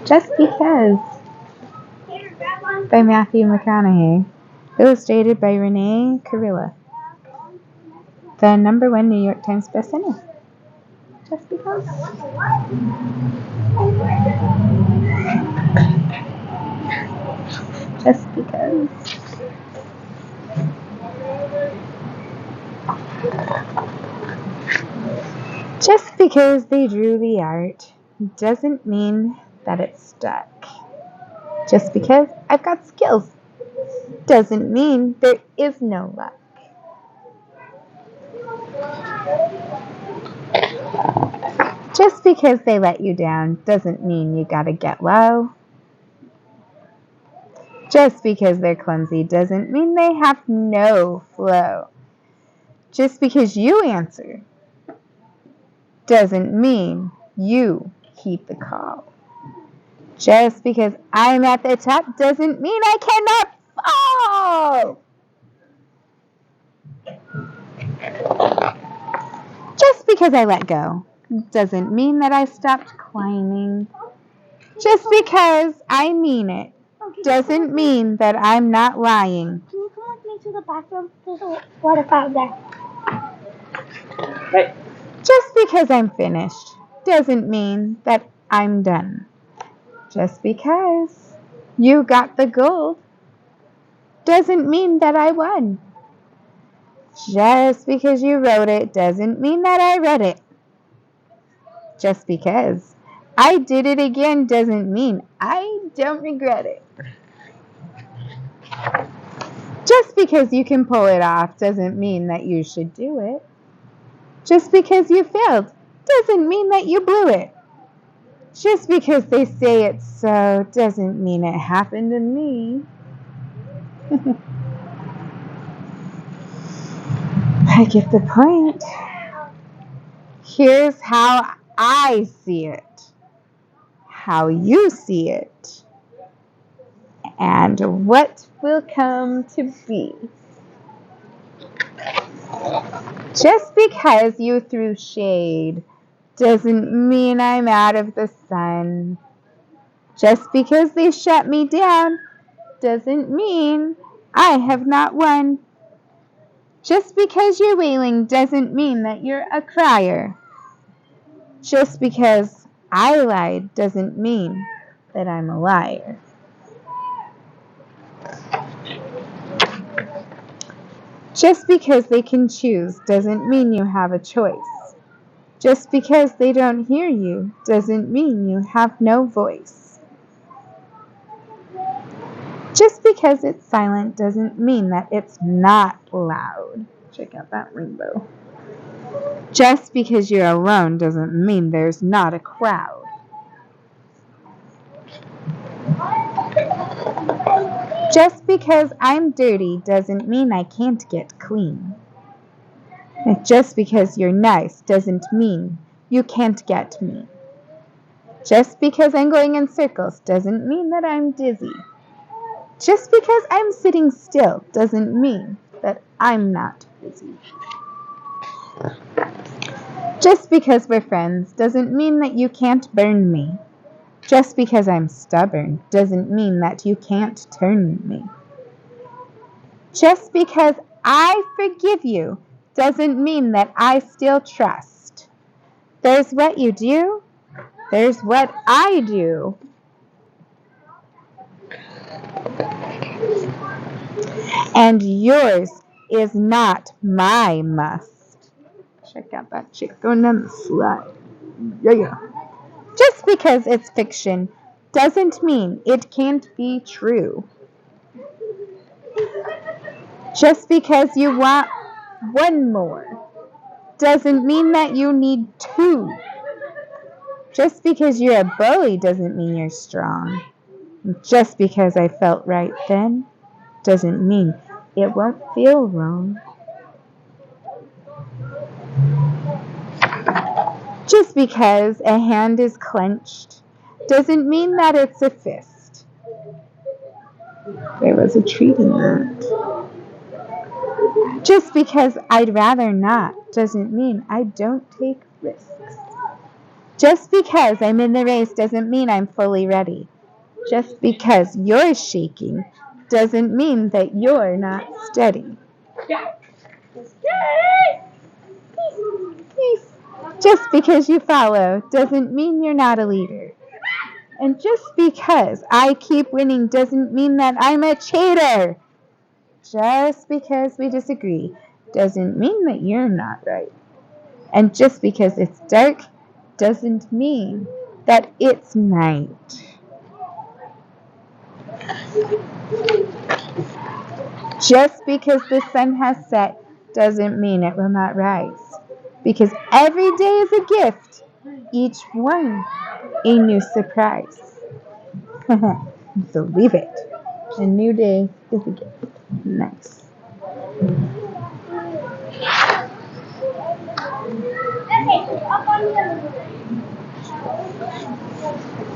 Just Because by Matthew McConaughey. Illustrated by Renée Kurilla. The #1 New York Times bestseller. Just Because. Just because. Just because they drew the art doesn't mean that it's stuck. Just because I've got skills doesn't mean there is no luck. Just because they let you down doesn't mean you gotta get low. Just because they're clumsy doesn't mean they have no flow. Just because you answer doesn't mean you keep the call. Just because I'm at the top doesn't mean I cannot fall. Just because I let go doesn't mean that I stopped climbing. Just because I mean it doesn't mean that I'm not lying. Can you come with me to the bathroom? There's a water fountain there. Right. Just because I'm finished doesn't mean that I'm done. Just because you got the gold doesn't mean that I won. Just because you wrote it doesn't mean that I read it. Just because I did it again doesn't mean I don't regret it. Just because you can pull it off doesn't mean that you should do it. Just because you failed doesn't mean that you blew it. Just because they say it's so doesn't mean it happened to me. I get the point. Here's how I see it, how you see it, and what will come to be. Just because you threw shade doesn't mean I'm out of the sun. Just because they shut me down doesn't mean I have not won. Just because you're wailing doesn't mean that you're a crier. Just because I lied doesn't mean that I'm a liar. Just because they can choose doesn't mean you have a choice. Just because they don't hear you doesn't mean you have no voice. Just because it's silent doesn't mean that it's not loud. Check out that rainbow. Just because you're alone doesn't mean there's not a crowd. Just because I'm dirty doesn't mean I can't get clean. And just because you're nice doesn't mean you can't get me. Just because I'm going in circles doesn't mean that I'm dizzy. Just because I'm sitting still doesn't mean that I'm not busy. Just because we're friends doesn't mean that you can't burn me. Just because I'm stubborn doesn't mean that you can't turn me. Just because I forgive you doesn't mean that I still trust. There's what you do, there's what I do. And yours is not my must. Check out that chick going down the slide. Yeah. Just because it's fiction doesn't mean it can't be true. Just because you want one more doesn't mean that you need two. Just because you're a bully doesn't mean you're strong. Just because I felt right then doesn't mean it won't feel wrong. Just because a hand is clenched doesn't mean that it's a fist. There was a treat in that. Just because I'd rather not doesn't mean I don't take risks. Just because I'm in the race doesn't mean I'm fully ready. Just because you're shaking doesn't mean that you're not steady. Peace. Just because you follow doesn't mean you're not a leader. And just because I keep winning doesn't mean that I'm a cheater. Just because we disagree doesn't mean that you're not right. And just because it's dark doesn't mean that it's night. Just because the sun has set doesn't mean it will not rise. Because every day is a gift, each one a new surprise. Believe it. A new day is a gift. Nice.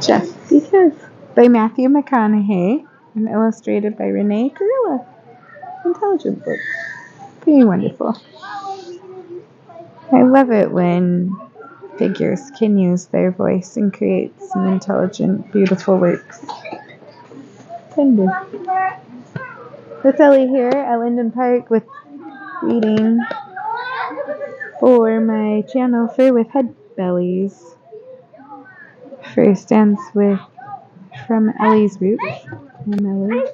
Just Because by Matthew McConaughey and illustrated by Renée Kurilla. Intelligent book. Pretty wonderful. I love it when figures can use their voice and create some intelligent, beautiful works. Tender. With Ellie here at Lynden Park with reading for my channel Fur with Head Bellies. Fur stands with From Ellie's Roots, from Ellie,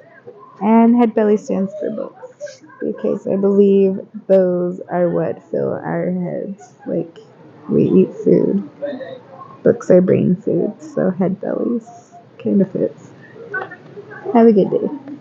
and Head Belly stands for books, because I believe those are what fill our heads, like we eat food. Books are brain food, so Head Bellies kind of fits. Have a good day.